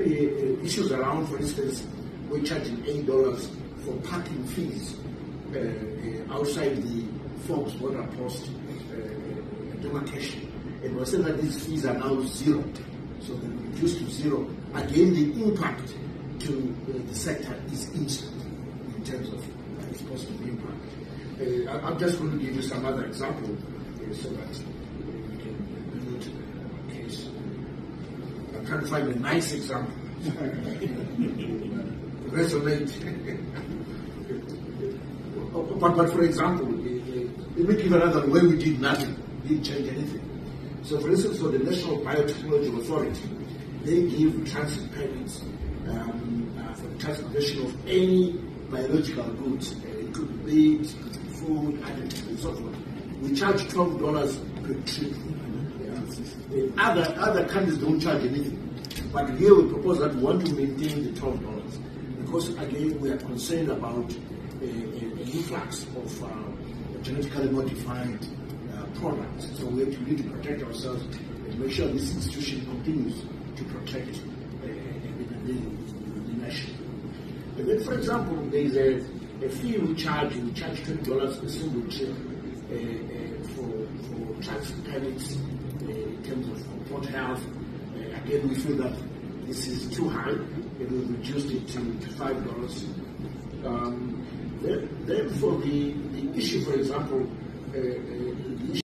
Issues around, for instance, we're charging $8 for parking fees outside the Fox border post demarcation. And we're saying that these fees are now zero. So they're reduced to zero. Again, the impact to the sector is instant in terms of its positive impact. I'm just going to give you some other example so that you can build a case. I can't find a nice example. Resonate. But for example, let me give another where we did nothing, didn't change anything. So for instance, for the National Biotechnology Authority, they give transit permits for the transportation of any biological goods. It could be meat, food, additives, and so forth. We charge $12 per trip. Other countries don't charge anything. But here we propose that we want to maintain the $12 because, again, we are concerned about an influx of genetically modified products. So we need to protect ourselves and make sure this institution continues to protect the nation. And then, for example, there is a fee we charge $20 per single trip for transit permits in terms of port health. Again, we feel that this is too high, and we've reduced it to $5. Then for the issue, for example,